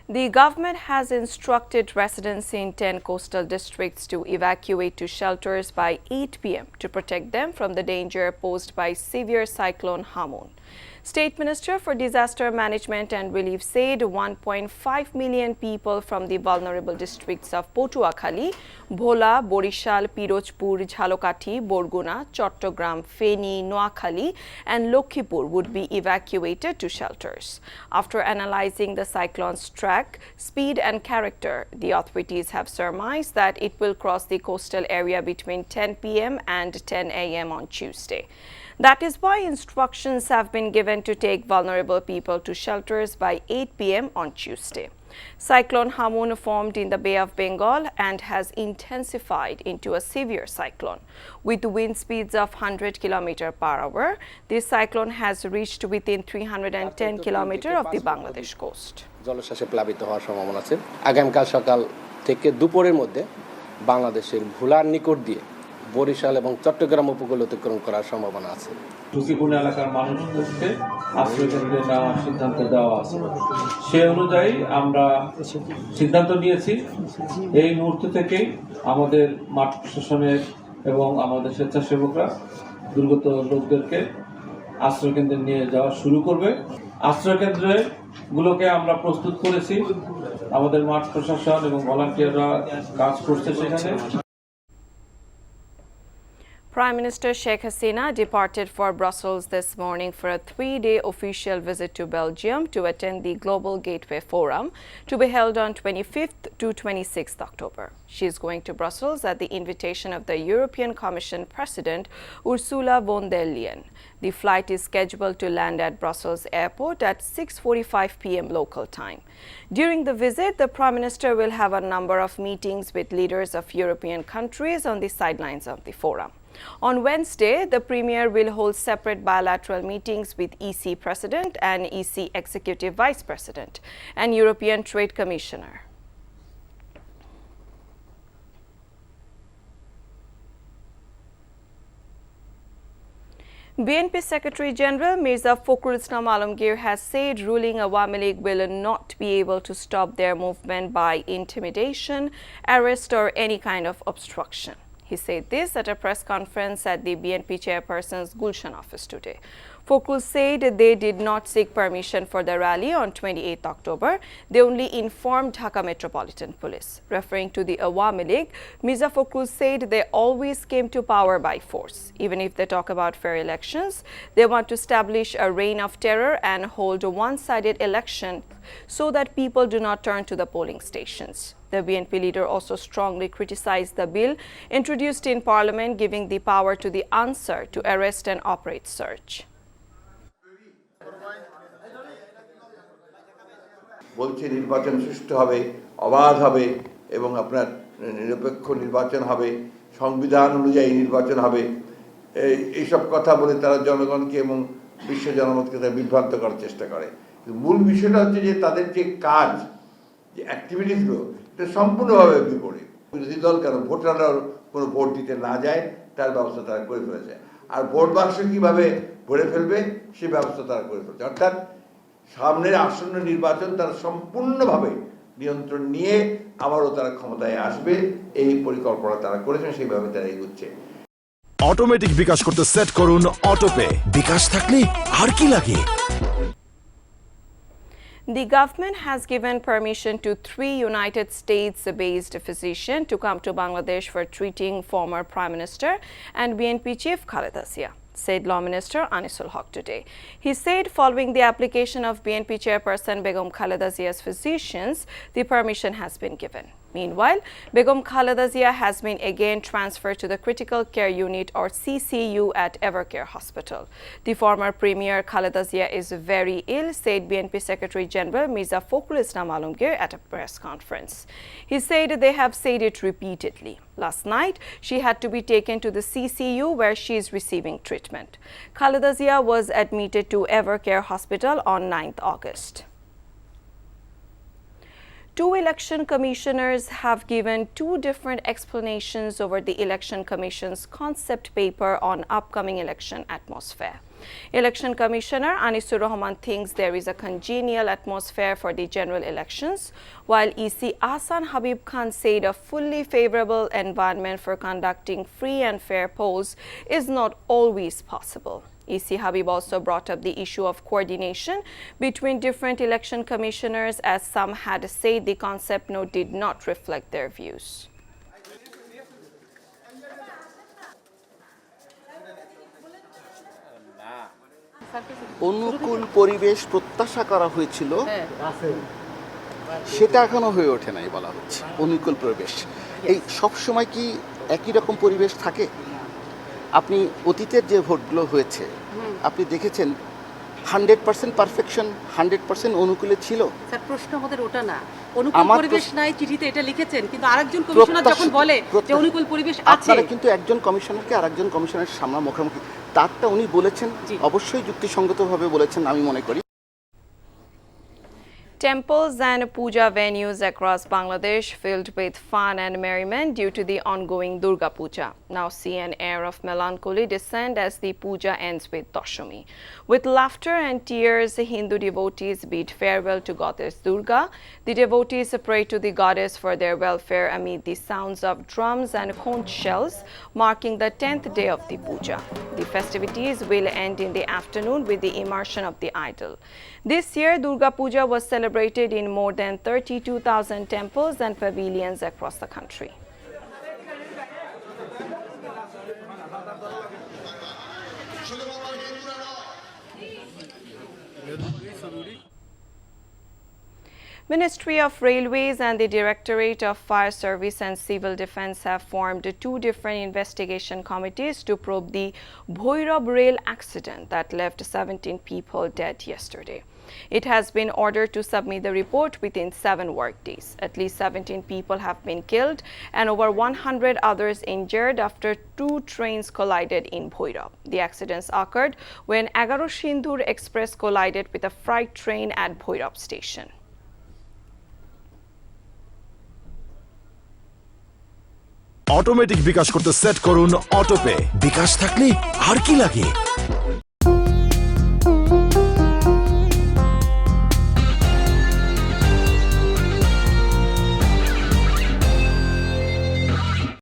The government has instructed residents in 10 coastal districts to evacuate to shelters by 8 p.m. to protect them from the danger posed by severe Cyclone Hammon. State Minister for Disaster Management and Relief said 1.5 million people from the vulnerable districts of Potuakhali, Bhola, Borishal, Pirojpur, Jhalokati, Borguna, Chattogram, Feni, Noakhali and Lokhipur would be evacuated to shelters. After analyzing the cyclone's track, speed and character, the authorities have surmised that it will cross the coastal area between 10 p.m. and 10 a.m. on Tuesday. That is why instructions have been given to take vulnerable people to shelters by 8 p.m. on Tuesday. Cyclone Hammon formed in the Bay of Bengal and has intensified into a severe cyclone. With wind speeds of 100 km per hour, this cyclone has reached within 310 km of the Bangladesh coast. জলোচ্ছ্বাসে প্লাবিত হওয়ার সম্ভাবনা আছে। আগামীকাল সকাল থেকে দুপুরের মধ্যে বাংলাদেশের ভোলার নিকট দিয়ে বরিশাল এবং চট্টগ্রাম উপকূল অতিক্রম করার সম্ভাবনা আছে। ঝুঁকিপূর্ণ এলাকার মানুষদেরকে আশ্রয় কেন্দ্রে নেওয়ার সিদ্ধান্ত দেওয়া আছে। সেই অনুযায়ী আমরা সিদ্ধান্ত নিয়েছি এই মুহূর্ত থেকেই আমাদের মাঠ প্রশাসনের এবং আমাদের স্বেচ্ছাসেবকরা দুর্গত লোকদেরকে আশ্রয় কেন্দ্রে নিয়ে যাওয়া শুরু করবে। আশ্রয় কেন্দ্রগুলোকে আমরা প্রস্তুত করেছি, আমাদের মাঠ প্রশাসন এবং ভলান্টিয়াররা কাজ করছে সেখানে। Prime Minister Sheikh Hasina departed for Brussels this morning for a 3-day official visit to Belgium to attend the Global Gateway Forum to be held on 25th to 26th October. She is going to Brussels at the invitation of the European Commission President Ursula von der Leyen. The flight is scheduled to land at Brussels Airport at 6:45 p.m. local time. During the visit, the Prime Minister will have a number of meetings with leaders of European countries on the sidelines of the forum. On Wednesday, the Premier will hold separate bilateral meetings with EC President and EC Executive Vice President and European Trade Commissioner. BNP Secretary General Mirza Fakhrul Islam Alamgir has said ruling Awami League will not be able to stop their movement by intimidation, arrest or any kind of obstruction. He said this at a press conference at the BNP chairperson's Gulshan office today. Fakhrul said they did not seek permission for the rally on 28th October. They only informed Dhaka Metropolitan Police. Referring to the Awami League, Mirza Fakhrul said they always came to power by force. Even if they talk about fair elections, they want to establish a reign of terror and hold a one-sided election so that people do not turn to the polling stations. The BNP leader also strongly criticized the bill introduced in Parliament giving the power to the Ansar to arrest and operate search. বলছে নির্বাচন সুষ্ঠু হবে, অবাধ হবে এবং আপনার নিরপেক্ষ নির্বাচন হবে, সংবিধান অনুযায়ী নির্বাচন হবে, এইসব কথা বলে তারা জনগণকে এবং বিশ্ব জনমতকে তারা বিভ্রান্ত করার চেষ্টা করে। মূল বিষয়টা হচ্ছে যে তাদের যে কাজ, যে অ্যাক্টিভিটিসগুলো, এটা সম্পূর্ণভাবে বিপরীত। বিরোধী দল কেন ভোটাররা কোনো ভোট দিতে না যায় তার ব্যবস্থা তারা করে ফেলেছে, আর ভোট বাক্স কীভাবে ভরে ফেলবে সে ব্যবস্থা তারা করে ফেলছে। অর্থাৎ সামনের আসন্ন নির্বাচন তারা সম্পূর্ণভাবে নিয়ন্ত্রণ নিয়ে আবারও তারা ক্ষমতায় আসবে, এই পরিকল্পনা তারা করেছেন, সেইভাবে তারা এগোচ্ছে। অটোমেটিক বিকাশ করতে সেট করুন অটোপে। বিকাশ থাকলে আর কি লাগে? The government has given permission to 3 United States-based physicians to come to Bangladesh for treating former Prime Minister and BNP chief Khaleda Zia, said Law Minister Anisul Haq today. He said following the application of BNP chairperson Begum Khaleda Zia's physicians, the permission has been given. Meanwhile, Begum Khaleda Zia has been again transferred to the Critical Care Unit or CCU at Evercare Hospital. The former Premier Khaleda Zia is very ill, said BNP Secretary General Mirza Fakhrul Islam Alamgir at a press conference. He said they have said it repeatedly. Last night, she had to be taken to the CCU where she is receiving treatment. Khaleda Zia was admitted to Evercare Hospital on 9th August. 2 election commissioners have given 2 different explanations over the Election Commission's concept paper on upcoming election atmosphere. Election Commissioner Anisur Rahman thinks there is a congenial atmosphere for the general elections, while EC Ahsan Habib Khan said a fully favorable environment for conducting free and fair polls is not always possible. EC Habib also brought up the issue of coordination between different election commissioners, as some had said the concept note did not reflect their views. অনুকূল পরিবেশ প্রত্যাশা করা হয়েছিল, সেটা এখনো হয়ে ওঠে নাই বলা হচ্ছে। অনুকূল পরিবেশ এই সব সময় কি একই রকম পরিবেশ থাকে? আপনি অতীতের যে ভোটগুলো হয়েছে আপনি দেখেছেন 100% পারফেকশন, 100% অনুকূলে ছিল। স্যার প্রশ্ন আমাদের ওটা না, অনুকূল পরিবেশ নাই চিঠিতে এটা লিখেছেন, কিন্তু আরেকজন কমিশনার যখন বলে যে অনুকূল পরিবেশ আছে, আপনারা কিন্তু একজন কমিশনারকে আরেকজন কমিশনারের সামনে মুখোমুখি, তারটা উনি বলেছেন অবশ্যই যুক্তিসঙ্গতভাবে বলেছেন আমি মনে করি। Temples and puja venues across Bangladesh filled with fun and merriment due to the ongoing Durga Puja now see an air of melancholy descend as the puja ends with Dashami. With laughter and tears, Hindu devotees bid farewell to goddess Durga. The devotees pray to the goddess for their welfare amid the sounds of drums and conch shells, marking the 10th day of the puja. The festivities will end in the afternoon with the immersion of the idol. This year, Durga Puja was celebrated in more than 32,000 temples and pavilions across the country. Ministry of Railways and the Directorate of Fire Service and Civil Defence have formed two different investigation committees to probe the Bhoirab rail accident that left 17 people dead yesterday. It has been ordered to submit the report within 7 work days. At least 17 people have been killed and over 100 others injured after 2 trains collided in Bhoirab. The accidents occurred when Agaro Sindhur Express collided with a freight train at Bhoirab station. Automatic bKash করতে set করুন autopay. বিকাশ থাকলে আর কি লাগে।